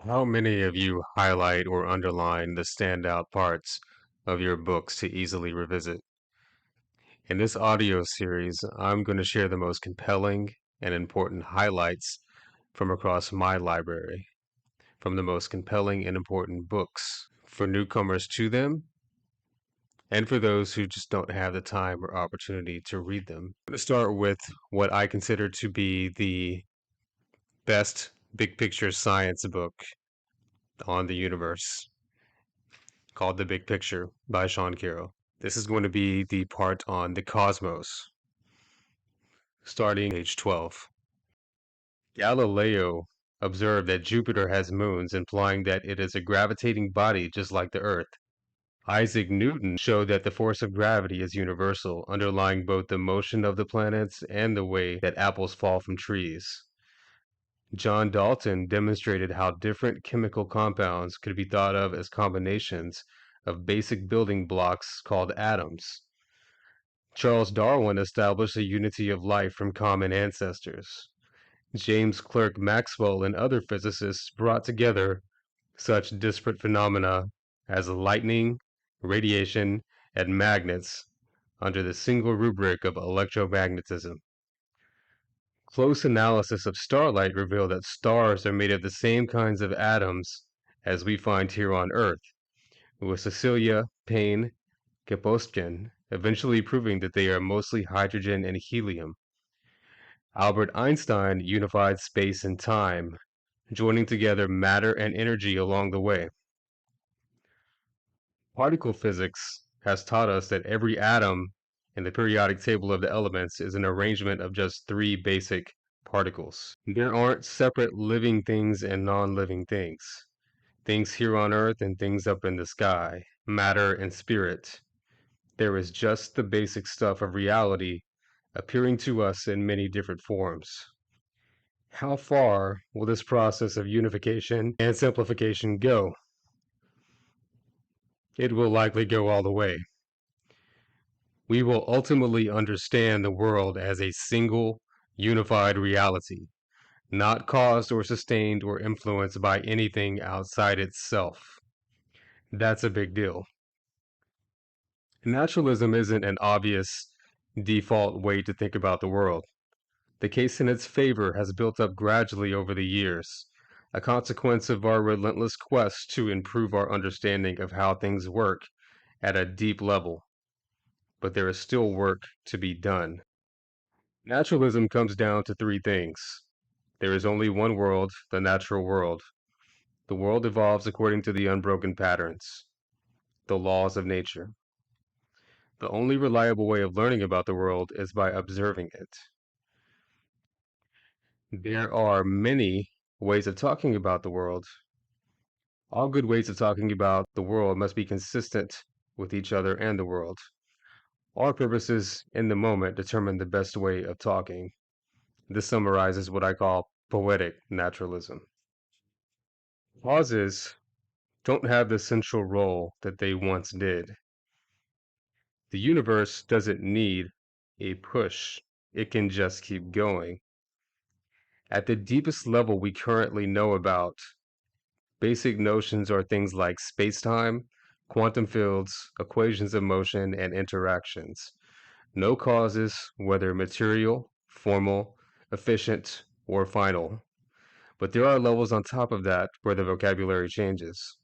How many of you highlight or underline the standout parts of your books to easily revisit? In this audio series, I'm going to share the most compelling and important highlights from across my library, from the most compelling and important books for newcomers to them, and for those who just don't have the time or opportunity to read them. I'm going to start with what I consider to be the best big picture science book on the universe, called The Big Picture by Sean Carroll. This is going to be the part on the cosmos, starting page 12. Galileo observed that Jupiter has moons, implying that it is a gravitating body just like the Earth. Isaac Newton showed that the force of gravity is universal, underlying both the motion of the planets and the way that apples fall from trees. John Dalton demonstrated how different chemical compounds could be thought of as combinations of basic building blocks called atoms. Charles Darwin established a unity of life from common ancestors. James Clerk Maxwell and other physicists brought together such disparate phenomena as lightning, radiation, and magnets under the single rubric of electromagnetism. Close analysis of starlight revealed that stars are made of the same kinds of atoms as we find here on Earth, with Cecilia Payne-Gaposchkin eventually proving that they are mostly hydrogen and helium. Albert Einstein unified space and time, joining together matter and energy along the way. Particle physics has taught us that every atom in the periodic table of the elements is an arrangement of just three basic particles. There aren't separate living things and non-living things. Things here on Earth and things up in the sky, matter and spirit. There is just the basic stuff of reality appearing to us in many different forms. How far will this process of unification and simplification go? It will likely go all the way. We will ultimately understand the world as a single, unified reality, not caused or sustained or influenced by anything outside itself. That's a big deal. Naturalism isn't an obvious default way to think about the world. The case in its favor has built up gradually over the years, a consequence of our relentless quest to improve our understanding of how things work at a deep level. But there is still work to be done. Naturalism comes down to three things. There is only one world, the natural world. The world evolves according to the unbroken patterns, the laws of nature. The only reliable way of learning about the world is by observing it. There are many ways of talking about the world. All good ways of talking about the world must be consistent with each other and the world. Our purposes in the moment determine the best way of talking. This summarizes what I call poetic naturalism. Pauses don't have the central role that they once did. The universe doesn't need a push, it can just keep going. At the deepest level we currently know about, basic notions are things like space-time, quantum fields, equations of motion, and interactions. No causes, whether material, formal, efficient, or final. But there are levels on top of that where the vocabulary changes.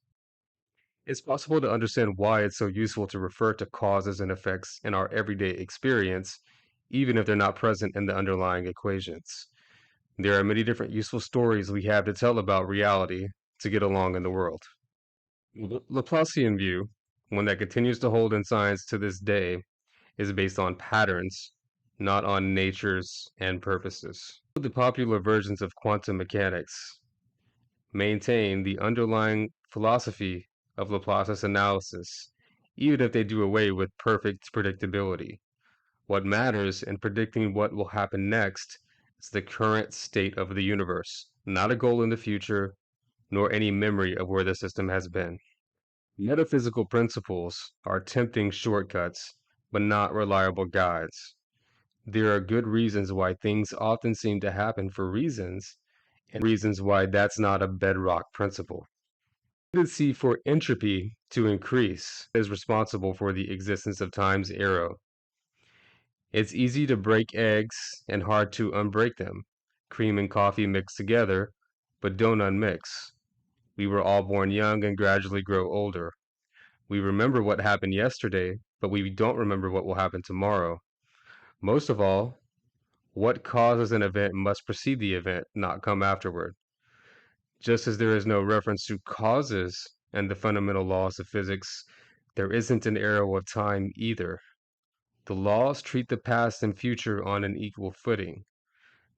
It's possible to understand why it's so useful to refer to causes and effects in our everyday experience, even if they're not present in the underlying equations. There are many different useful stories we have to tell about reality to get along in the world. The Laplacian view, one that continues to hold in science to this day, is based on patterns, not on natures and purposes. The popular versions of quantum mechanics maintain the underlying philosophy of Laplace's analysis, even if they do away with perfect predictability. What matters in predicting what will happen next is the current state of the universe, not a goal in the future, nor any memory of where the system has been. Metaphysical principles are tempting shortcuts, but not reliable guides. There are good reasons why things often seem to happen for reasons and reasons why that's not a bedrock principle. Tendency for entropy to increase is responsible for the existence of time's arrow. It's easy to break eggs and hard to unbreak them. Cream and coffee mix together, but don't unmix. We were all born young and gradually grow older. We remember what happened yesterday, but we don't remember what will happen tomorrow. Most of all, what causes an event must precede the event, not come afterward. Just as there is no reference to causes and the fundamental laws of physics, there isn't an arrow of time either. The laws treat the past and future on an equal footing,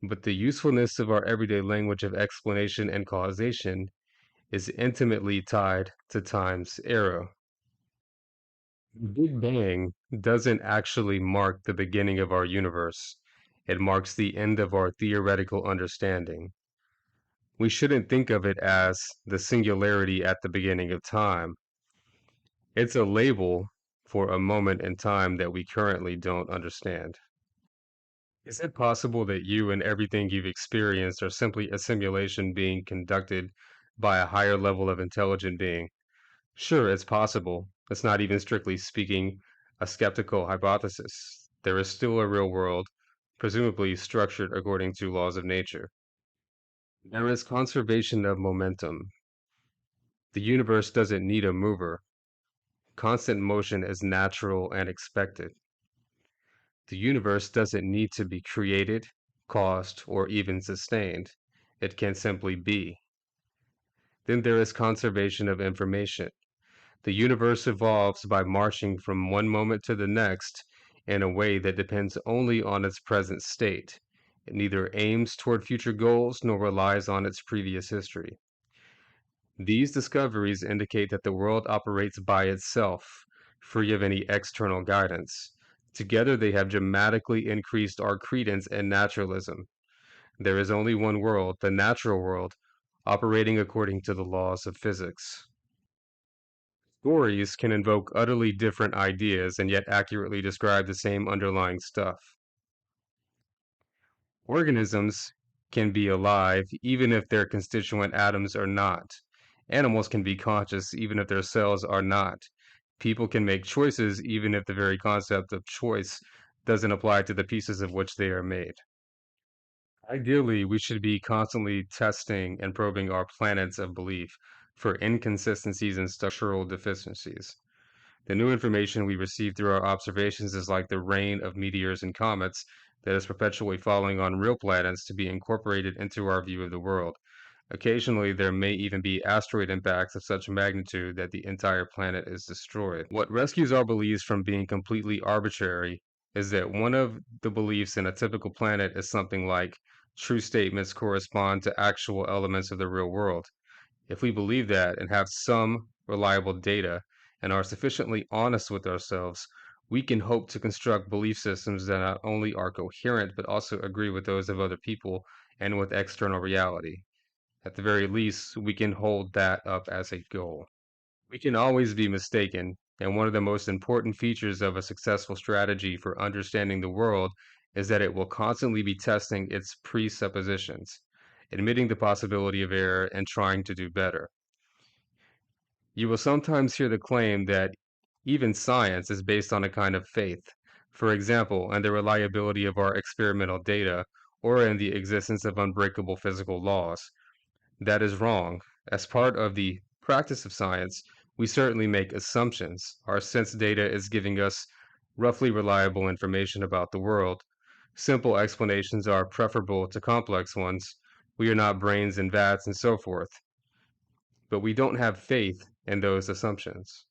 but the usefulness of our everyday language of explanation and causation is intimately tied to time's arrow. The Big Bang doesn't actually mark the beginning of our universe. It marks the end of our theoretical understanding. We shouldn't think of it as the singularity at the beginning of time. It's a label for a moment in time that we currently don't understand. Is it possible that you and everything you've experienced are simply a simulation being conducted by a higher level of intelligent being? Sure, it's possible. It's not even strictly speaking a skeptical hypothesis. There is still a real world, presumably structured according to laws of nature. There is conservation of momentum. The universe doesn't need a mover. Constant motion is natural and expected. The universe doesn't need to be created, caused, or even sustained. It can simply be. Then there is conservation of information. The universe evolves by marching from one moment to the next in a way that depends only on its present state. It neither aims toward future goals nor relies on its previous history. These discoveries indicate that the world operates by itself, free of any external guidance. Together, they have dramatically increased our credence in naturalism. There is only one world, the natural world, operating according to the laws of physics. Stories can invoke utterly different ideas and yet accurately describe the same underlying stuff. Organisms can be alive even if their constituent atoms are not. Animals can be conscious even if their cells are not. People can make choices even if the very concept of choice doesn't apply to the pieces of which they are made. Ideally, we should be constantly testing and probing our planets of belief for inconsistencies and structural deficiencies. The new information we receive through our observations is like the rain of meteors and comets that is perpetually falling on real planets to be incorporated into our view of the world. Occasionally, there may even be asteroid impacts of such magnitude that the entire planet is destroyed. What rescues our beliefs from being completely arbitrary is that one of the beliefs in a typical planet is something like true statements correspond to actual elements of the real world. If we believe that and have some reliable data and are sufficiently honest with ourselves, we can hope to construct belief systems that not only are coherent but also agree with those of other people and with external reality. At the very least, we can hold that up as a goal. We can always be mistaken, and one of the most important features of a successful strategy for understanding the world is that it will constantly be testing its presuppositions, admitting the possibility of error, and trying to do better. You will sometimes hear the claim that even science is based on a kind of faith, for example, in the reliability of our experimental data or in the existence of unbreakable physical laws. That is wrong. As part of the practice of science, we certainly make assumptions. Our sense data is giving us roughly reliable information about the world. Simple explanations are preferable to complex ones. We are not brains in vats and so forth. But we don't have faith in those assumptions.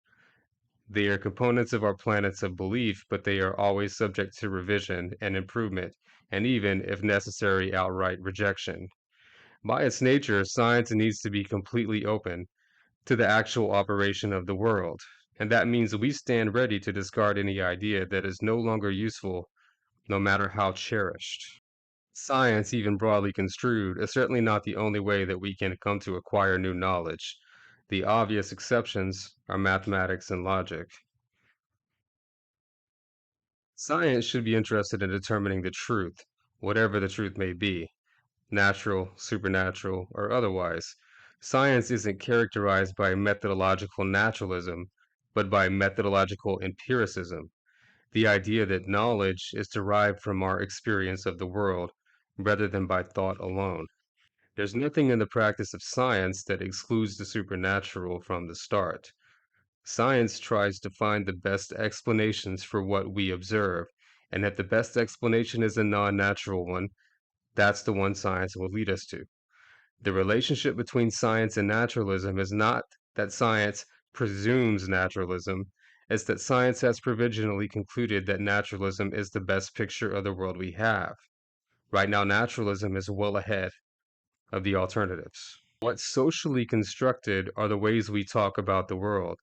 They are components of our planets of belief, but they are always subject to revision and improvement, and even, if necessary, outright rejection. By its nature, science needs to be completely open to the actual operation of the world, and that means we stand ready to discard any idea that is no longer useful, no matter how cherished. Science, even broadly construed, is certainly not the only way that we can come to acquire new knowledge. The obvious exceptions are mathematics and logic. Science should be interested in determining the truth, whatever the truth may be, natural, supernatural, or otherwise. Science isn't characterized by methodological naturalism, but by methodological empiricism, the idea that knowledge is derived from our experience of the world rather than by thought alone. There's nothing in the practice of science that excludes the supernatural from the start. Science tries to find the best explanations for what we observe, and if the best explanation is a non natural one, that's the one science will lead us to. The relationship between science and naturalism is not that science presumes naturalism, it's that science has provisionally concluded that naturalism is the best picture of the world we have. Right now, naturalism is well ahead of the alternatives. What's socially constructed are the ways we talk about the world.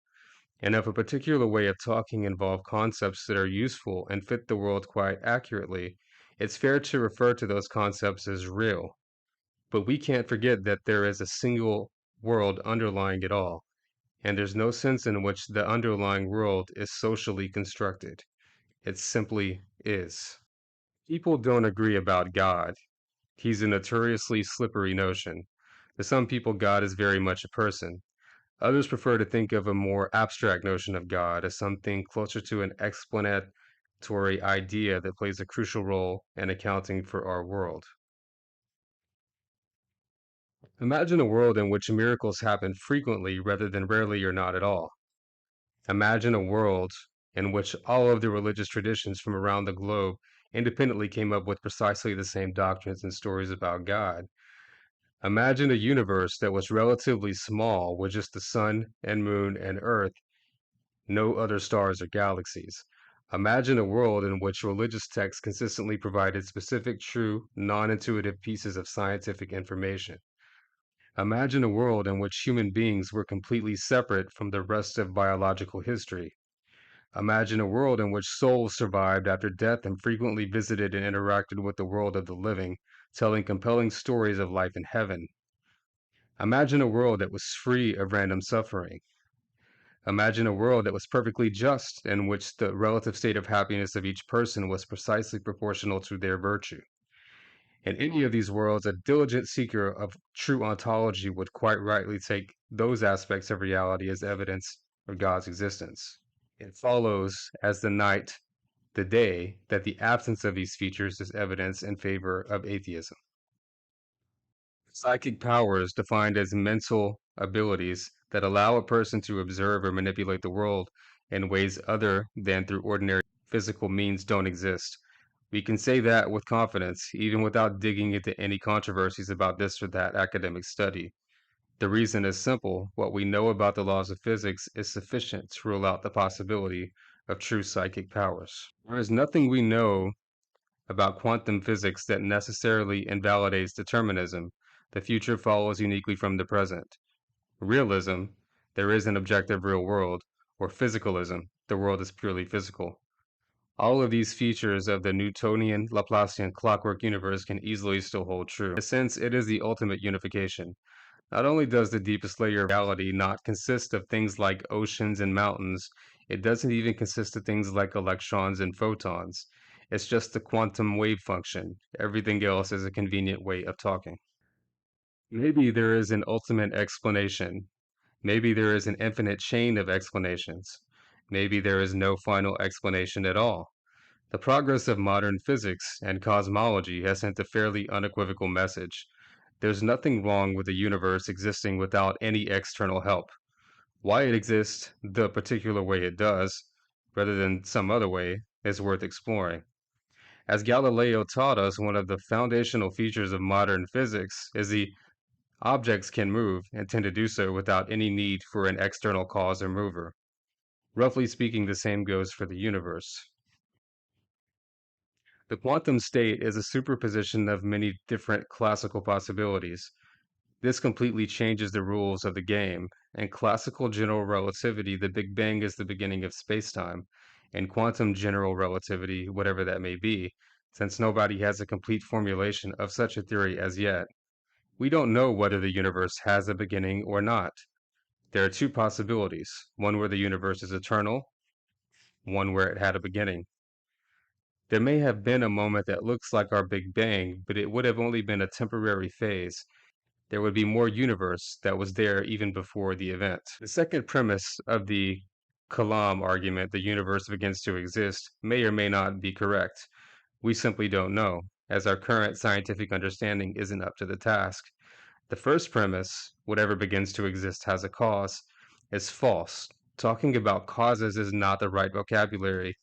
And if a particular way of talking involve concepts that are useful and fit the world quite accurately, it's fair to refer to those concepts as real. But we can't forget that there is a single world underlying it all, and there's no sense in which the underlying world is socially constructed. It simply is. People don't agree about God. He's a notoriously slippery notion. To some people, God is very much a person. Others prefer to think of a more abstract notion of God as something closer to an explanatory idea that plays a crucial role in accounting for our world. Imagine a world in which miracles happen frequently rather than rarely or not at all. Imagine a world in which all of the religious traditions from around the globe independently came up with precisely the same doctrines and stories about God. Imagine a universe that was relatively small with just the sun and moon and earth, no other stars or galaxies. Imagine a world in which religious texts consistently provided specific, true, non intuitive pieces of scientific information. Imagine a world in which human beings were completely separate from the rest of biological history. Imagine a world in which souls survived after death and frequently visited and interacted with the world of the living, telling compelling stories of life in heaven. Imagine a world that was free of random suffering. Imagine a world that was perfectly just, in which the relative state of happiness of each person was precisely proportional to their virtue. In any of these worlds, a diligent seeker of true ontology would quite rightly take those aspects of reality as evidence of God's existence. It follows, as the night, the day, that the absence of these features is evidence in favor of atheism. Psychic powers, defined as mental abilities that allow a person to observe or manipulate the world in ways other than through ordinary physical means, don't exist. We can say that with confidence, even without digging into any controversies about this or that academic study. The reason is simple: what we know about the laws of physics is sufficient to rule out the possibility of true psychic powers. There is nothing we know about quantum physics that necessarily invalidates determinism. The future follows uniquely from the present. Realism, there is an objective real world, or physicalism, the world is purely physical. All of these features of the Newtonian Laplacian clockwork universe can easily still hold true. In a sense, it is the ultimate unification. Not only does the deepest layer of reality not consist of things like oceans and mountains, it doesn't even consist of things like electrons and photons. It's just the quantum wave function. Everything else is a convenient way of talking. Maybe there is an ultimate explanation. Maybe there is an infinite chain of explanations. Maybe there is no final explanation at all. The progress of modern physics and cosmology has sent a fairly unequivocal message. There's nothing wrong with the universe existing without any external help. Why it exists the particular way it does, rather than some other way, is worth exploring. As Galileo taught us, one of the foundational features of modern physics is the objects can move and tend to do so without any need for an external cause or mover. Roughly speaking, the same goes for the universe. The quantum state is a superposition of many different classical possibilities. This completely changes the rules of the game. In classical general relativity, the Big Bang is the beginning of spacetime. In quantum general relativity, whatever that may be, since nobody has a complete formulation of such a theory as yet, we don't know whether the universe has a beginning or not. There are two possibilities: one where the universe is eternal, one where it had a beginning. There may have been a moment that looks like our Big Bang, but it would have only been a temporary phase. There would be more universe that was there even before the event. The second premise of the Kalam argument, the universe begins to exist, may or may not be correct. We simply don't know, as our current scientific understanding isn't up to the task. The first premise, whatever begins to exist has a cause, is false. Talking about causes is not the right vocabulary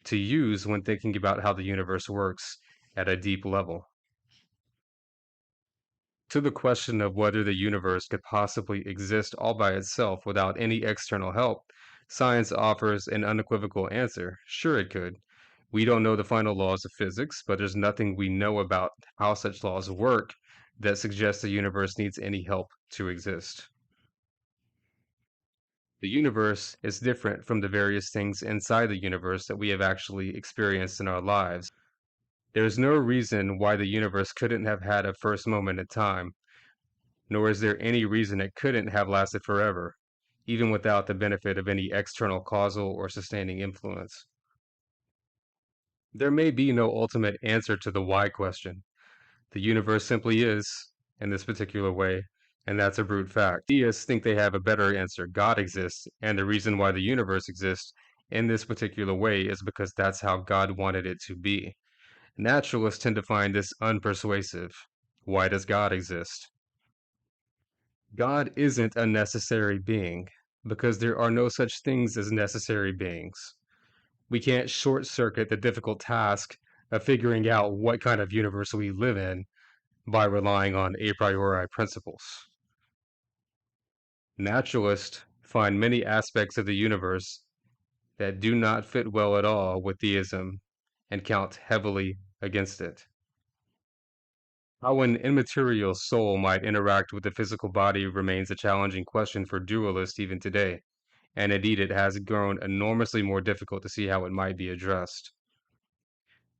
to use when thinking about how the universe works at a deep level. To the question of whether the universe could possibly exist all by itself without any external help, science offers an unequivocal answer. Sure, it could. We don't know the final laws of physics, but there's nothing we know about how such laws work that suggests the universe needs any help to exist. The universe is different from the various things inside the universe that we have actually experienced in our lives. There is no reason why the universe couldn't have had a first moment in time, nor is there any reason it couldn't have lasted forever, even without the benefit of any external causal or sustaining influence. There may be no ultimate answer to the why question. The universe simply is, in this particular way, and that's a brute fact. Theists think they have a better answer. God exists, and the reason why the universe exists in this particular way is because that's how God wanted it to be. Naturalists tend to find this unpersuasive. Why does God exist? God isn't a necessary being because there are no such things as necessary beings. We can't short circuit the difficult task of figuring out what kind of universe we live in by relying on a priori principles. Naturalists find many aspects of the universe that do not fit well at all with theism and count heavily against it. How an immaterial soul might interact with the physical body remains a challenging question for dualists even today, and indeed it has grown enormously more difficult to see how it might be addressed.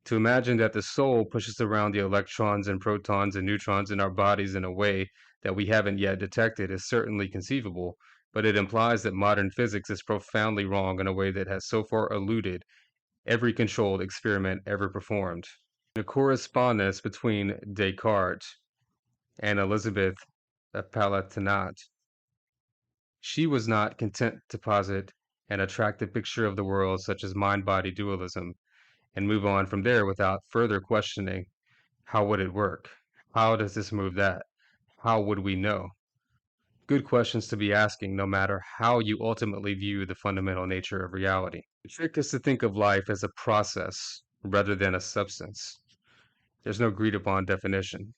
To imagine that the soul pushes around the electrons and protons and neutrons in our bodies in a way that we haven't yet detected is certainly conceivable, but it implies that modern physics is profoundly wrong in a way that has so far eluded every controlled experiment ever performed. The correspondence between Descartes and Elizabeth Palatinat, she was not content to posit an attractive picture of the world such as mind-body dualism and move on from there without further questioning how would it work? How does this move that? How would we know? Good questions to be asking no matter how you ultimately view the fundamental nature of reality. The trick is to think of life as a process rather than a substance. There's no agreed upon definition.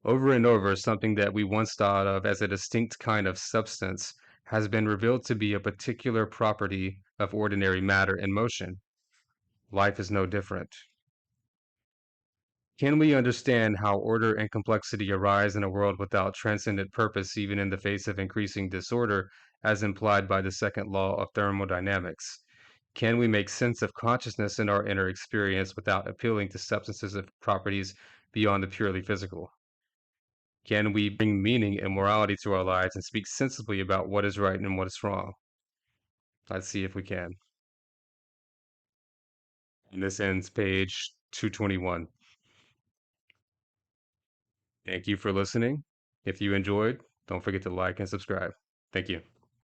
Over and over, something that we once thought of as a distinct kind of substance has been revealed to be a particular property of ordinary matter in motion. Life is no different. Can we understand how order and complexity arise in a world without transcendent purpose, even in the face of increasing disorder, as implied by the second law of thermodynamics? Can we make sense of consciousness in our inner experience without appealing to substances of properties beyond the purely physical? Can we bring meaning and morality to our lives and speak sensibly about what is right and what is wrong? Let's see if we can. And this ends page 221. Thank you for listening. If you enjoyed, don't forget to like and subscribe. Thank you.